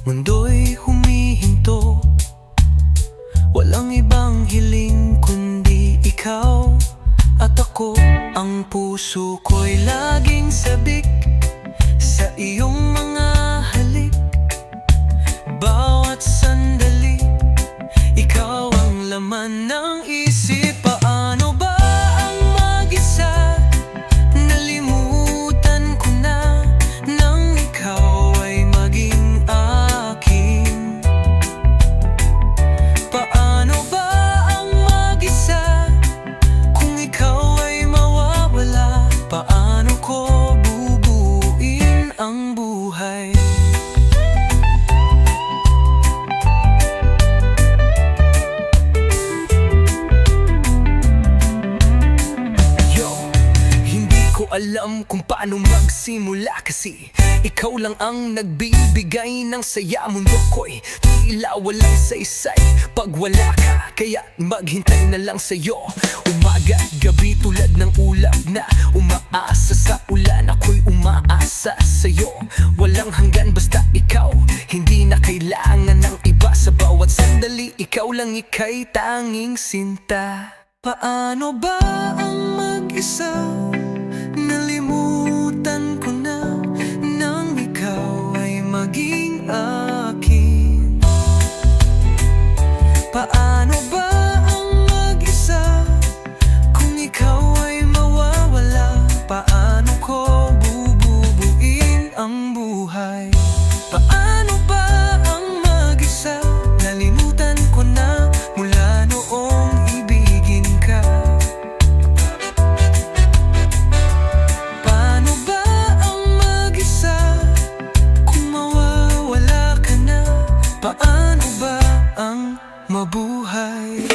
mundo'y humihinto. Walang ibang hiling kundi ikaw at ako. Ang puso ko'y laging sabik sa iyong mga halik. Bawat sandali, ikaw ang laman ng isip. Paano ba ang mag-isa? Nalimutan ko na nang ikaw ay maging akin. Paano ba ang mag-isa kung ikaw ay mawawala? Paano ko bubuin ang buhay? Alam kung paano magsimula kasi ikaw lang ang nagbibigay ng saya. Mundo ko'y tila walang saysay pag wala ka, kaya maghintay na lang sa'yo. Umaga at gabi tulad ng ulap na umaasa sa ulan, ako'y umaasa sa'yo. Walang hanggan basta ikaw, hindi na kailangan ng iba. Sa bawat sandali, ikaw lang ika'y tanging sinta. Paano ba ang mag-isa? Nalimutan ko na nang ikaw ay maging akin. Paano ba ang mag-isa kung ikaw ay mawawala? Paano ko bububuin ang buhay? Paano ba ang mag-isa? Nalimutan ko na mula noong ibigin ka. Paano ba ang mabuhay?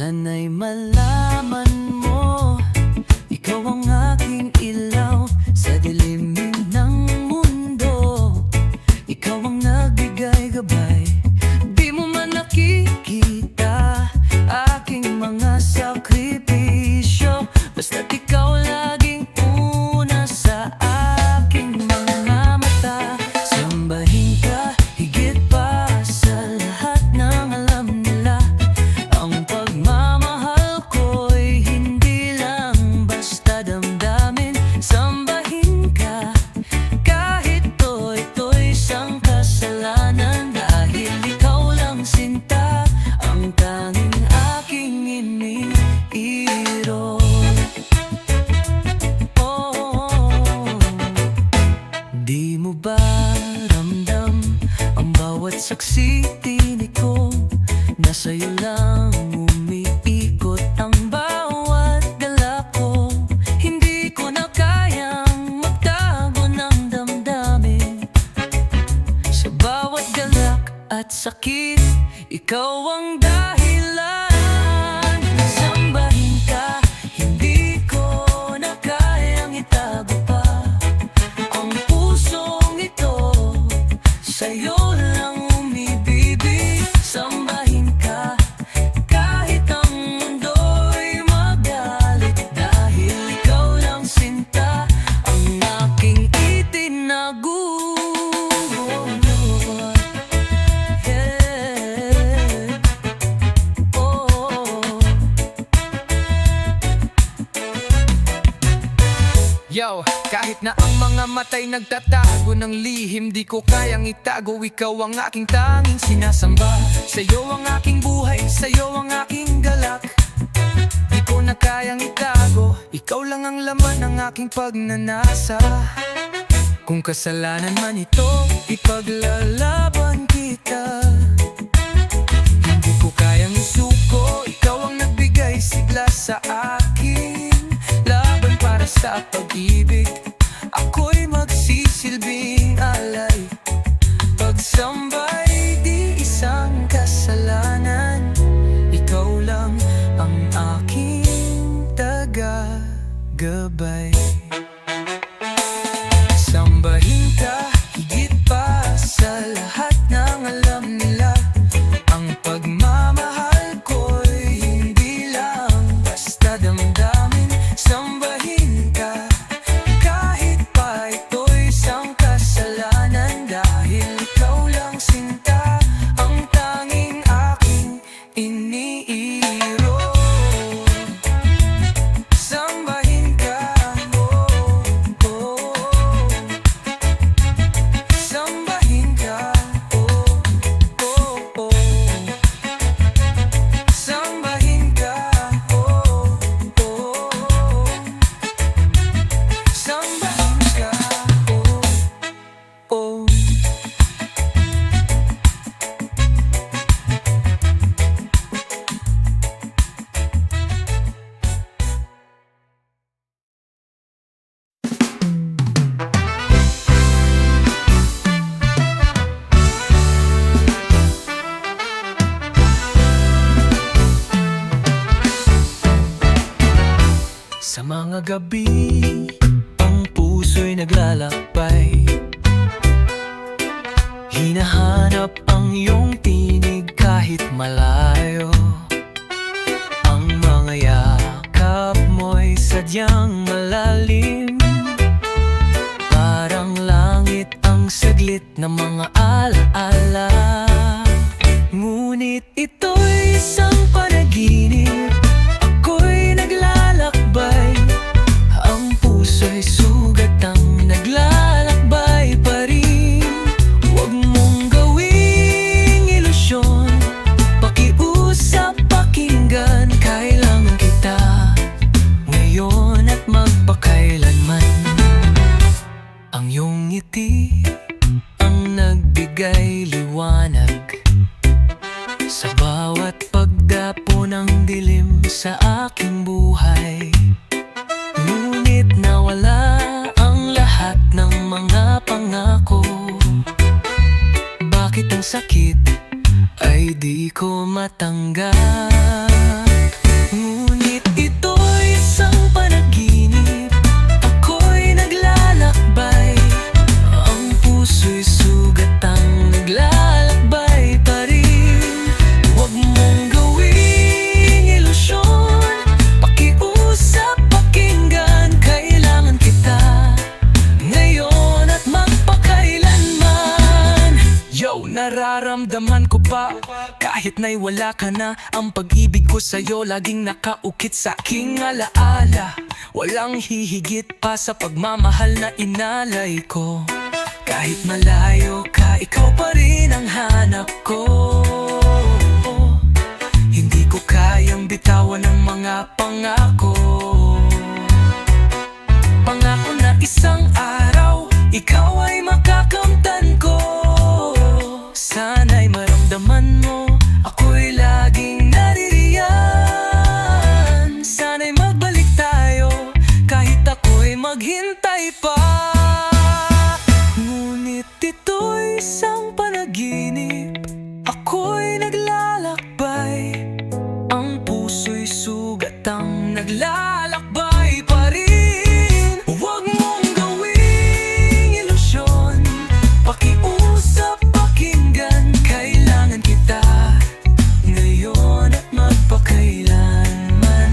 Sana'y malaman mo, ikaw ang aking ilaw sa dilim ng mundo. Ikaw ang nagbigay gabay, di mo man nakikita aking mga sakripisyo. Basta't ikaw laging una sa aking mga mata. Sambahin ka higit pa sa lahat ng alam nila. Ang pagmamahal ko'y hindi lang basta damdamin. Sambahin ka kahit to'y isang kasalanan. Dahil ikaw lang sinta, ang tanging aking iniiro. Di mo ba ramdam ang bawat saksi tinig ko? Nasa'yo lang umiikot ang bawat dala ko. Hindi ko na kayang magtago ng damdamin. Sa bawat galak at sakit, ikaw ang dahilan. Sambahin ka, hindi ko na kayang itago pa ang pusong ito. Sa'yo lang umibibig. Sambahin ka kahit ang mundo'y magalit. Dahil ikaw lang sinta, ang aking itinago. Yo, kahit na ang mga matay nagtatago ng lihim, di ko kayang itago. Ikaw ang aking tanging sinasamba. Sa'yo ang aking buhay, sa'yo ang aking galak. Di ko na kayang itago. Ikaw lang ang laman ng aking pagnanasa. Kung kasalanan man ito, ipaglalaban kita. Hindi ko kayang isuko, ikaw ang nagbigay sigla sa akin. Laban para sa pag-ibig, ako'y magsisilbing alay. Pagsambay, di isang kasalanan. Ikaw lang ang aking taga-gabay. Sambahin ka higit pa sa lahat ng alam nila. Ang pagmamahal ko'y hindi lang basta damdamin. Sambahin ka kahit pa ito'y isang kasalanan. Dahil ikaw lang sinta, ang tanging aking iniiro. Sambahin ka, oh, oh. Sambahin ka, oh, oh, oh. Sambahin ka, oh, oh. Sambahin ka, oh, oh. Sa mga gabi, ang puso'y naglalakbay. Hinahanap ang iyong tinig kahit malayo. Ang mga yakap mo'y sadyang malalim. Parang langit ang saglit na mga alaala. Ngunit ito'y isang panaginip. Ako'y naglalakbay, ang puso'y sugatang naglalakbay pa rin. Huwag mong gawing ilusyon, pakiusap, pakinggan. Kailangan kita ngayon at magpakailanman. Ang iyong ngiti ang nagbigay liwanag sa bawat pagdapo ng dilim sa aking buhay. Ngunit nawala ang lahat ng mga pangako. Bakit ang sakit ay di ko matanggap? Ngunit ito'y isang panaginip. Ako'y naglalakbay, ang puso'y sugatang naglalakbay pa rin. Huwag mong gawing ilusyon, pakiusap, pakinggan. Kailangan kita ngayon at magpakailanman. Yo, nararamdaman ko pa kahit na'y wala ka na. Ang pag-ibig ko sa'yo laging nakaukit sa aking alaala. Walang hihigit pa sa pagmamahal na inalay ko. Kahit malayo ka, ikaw pa rin ang hanap ko. Hindi ko kayang bitawan ang mga pangako. Pangako na isang araw, ikaw ay makakamtan ko. Sana'y maramdaman mo, ako'y laging naririyan. Sana'y magbalik tayo, kahit ako'y maghintay pa. Ngunit ito'y isang panaginip. Ako'y naglalakbay, ang puso'y sugatang naglalakbay pa rin. Huwag mong gawing ilusyon, pakiusap, pakinggan. Kailangan kita ngayon at magpakailanman.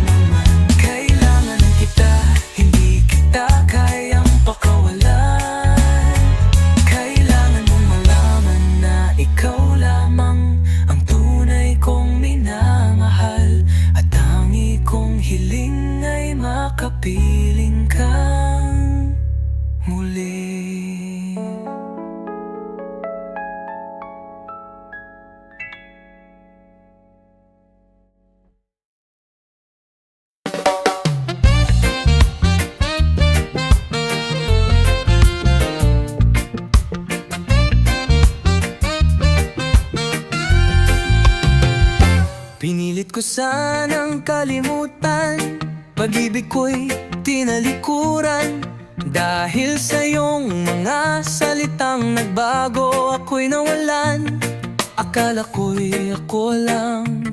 Kailangan kita, hindi kita kayang pakawalan. Kailangan mong malaman na ikaw lamang ang tunay kong minamahal. At tangi kong hiling ay makapiling kang muli. ko sanang kalimutan, pag-ibig ko'y tinalikuran. Dahil sa iyong mga salitang nagbago, ako'y nawalan. Akala ko'y ako lang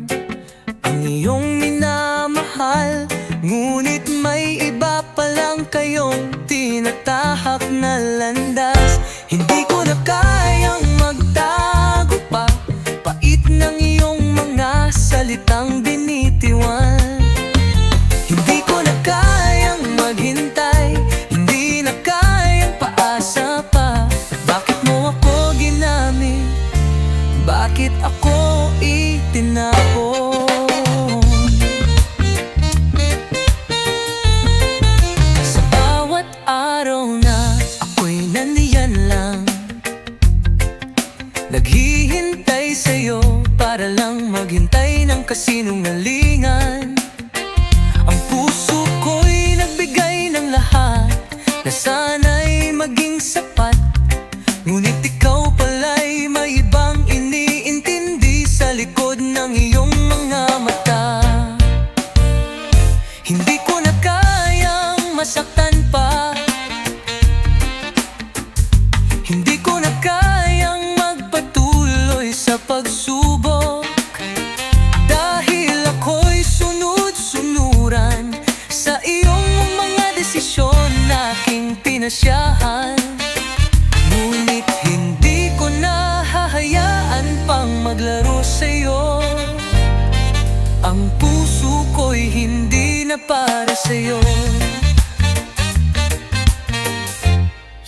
ang iyong minamahal, ngunit may iba palang kayong tinatahak na landas. Hindi ko na kayang magtago pa, pait ng iyong mga salitang binitiwan. Hindi ko na kayang maghintay, hindi na kayang paasa pa. Bakit mo ako ginamit? Bakit ako itinapon? Sa bawat araw na ako'y nandiyan lang, naghihintay sa'yo para lang maghintay ng kasinungalingan. Ang puso ko'y nagbigay ng lahat na sana'y maging sapat, ngunit ikaw pala'y may ibang iniintindi sa likod ng iyong mga mata. Hindi ko na kayang masaktan pa, hindi ko na kayang magpatuloy sa pagsubok, dahil ako'y sunod-sunuran sa iyong mga desisyon na aking pinasyahan. Ngunit hindi ko na hahayaan pang maglaro sa'yo. Ang puso ko'y hindi na para sa'yo.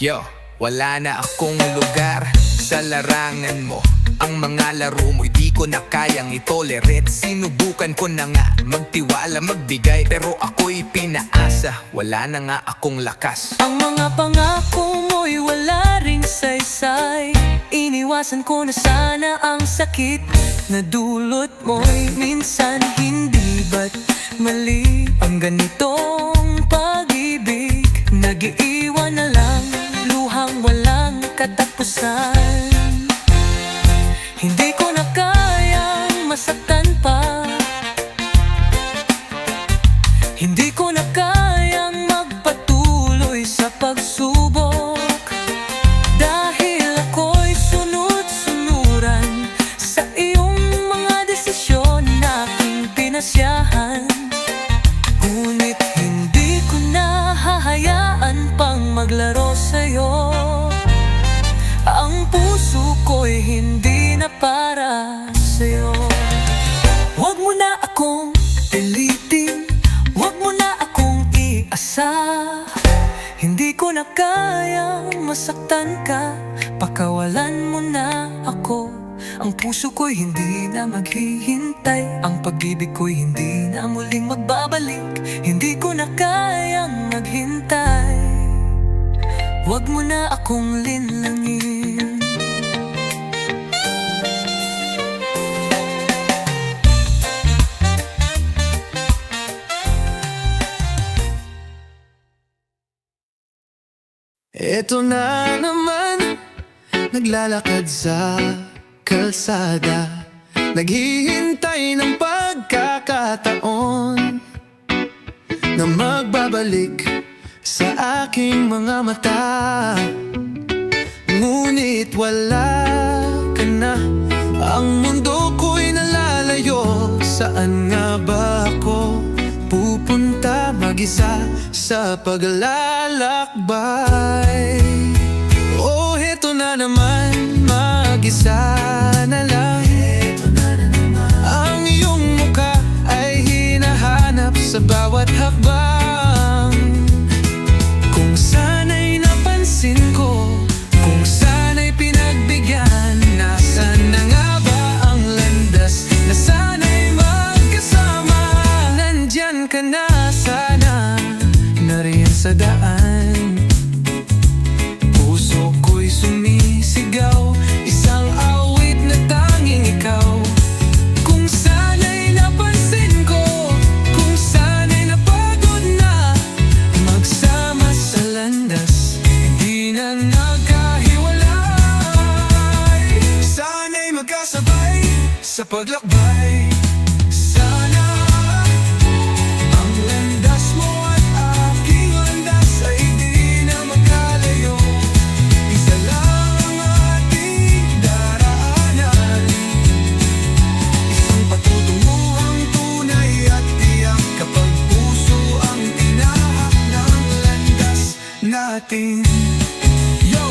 Yo, wala na akong lugar sa larangan mo. Ang mga laro mo'y di ko na kayang itolerate. Sinubukan ko na nga magtiwala, magbigay, pero ako'y pinaasa. Wala na nga akong lakas. Ang mga pangako mo'y wala ring saysay. Iniwasan ko na sana ang sakit na dulot mo'y minsan. Hindi ba't mali ang ganitong pag-ibig? Nag-iiwan na lang, luhang walang katapusan. Hindi ko na kayang masaktan pa, hindi ko na kayang magpatuloy sa pagsubok, dahil ako'y sunod-sunuran sa iyong mga desisyon na aking pinasyahan. Ngunit hindi ko na hahayaan pang maglaro sa'yo. Ang puso ko'y hindi na para sa'yo. Huwag mo na akong pilitin, huwag mo na akong iasa. Hindi ko na kayang masaktan ka, pakawalan mo na ako. Ang puso ko'y hindi na maghihintay, ang pag-ibig ko'y hindi na muling magbabalik. Hindi ko na kayang maghintay, huwag mo na akong linlangin. Eto na naman, naglalakad sa kalsada, naghihintay ng pagkakataon na magbabalik sa aking mga mata. Ngunit wala ka na, ang mundo ko'y nalalayo. Saan nga ba ako pupunta mag-isa sa paglalakbay? Oh, heto na naman, mag-isa na lang. Ang iyong mukha ay hinahanap sa bawat hakbang. Kung sana'y napansin ko, kung sana'y pinagbigyan, nasaan na nga ba ang landas na sana'y magkasama? Nandyan ka na sana, nariyan sa daan. Puso ko'y sumisigaw, isang awit na tanging ikaw. Kung sana'y napansin ko, kung sana'y napagod na magsama sa landas, hindi na nagkahiwalay. Sana'y magkasabay sa paglakbay, sana'y atin. Yo,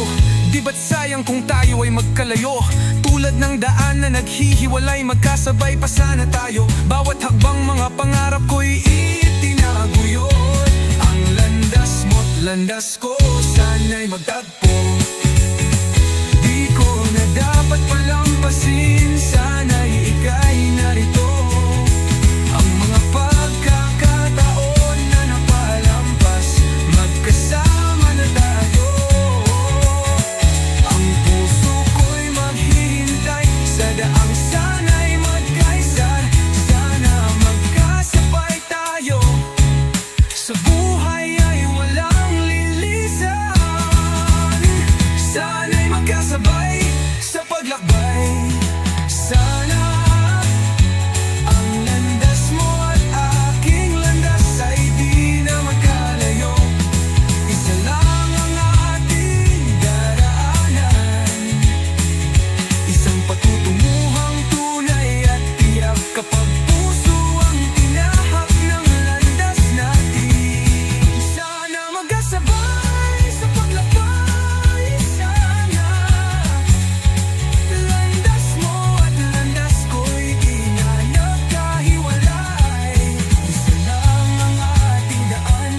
di ba't sayang kung tayo ay magkalayo? Tulad ng daan na naghihiwalay, magkasabay pa sana tayo. Bawat hakbang mga pangarap ko'y itinaguyod. Ang landas mo't landas ko, sana'y magtagpo. Di ko na dapat palampasin, sana'y ika'y narito. Ang mga pagkakataon na napalampas, magkasama na tayo. Ang puso ko'y maghihintay sa daang sana'y magkaisa. Sana magkasabay tayo, sa buhay ay walang lilisan. Sana'y magkasabay sa paglakbay. Sana ang landas mo at aking landas ay di na magkalayo. Isa lang ang ating daraanan, isang patutunguhang tunay at tiyak. Kapag puso ang tinahak ng landas natin, sana magkasabay sa paglakbay. Sana landas mo at landas ko'y di na nagkahiwalay. Isa lang ang ating daan,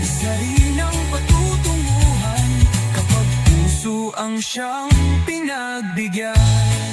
isa rin ang patutunguhan. Kapag puso ang siyang pinagbigyan.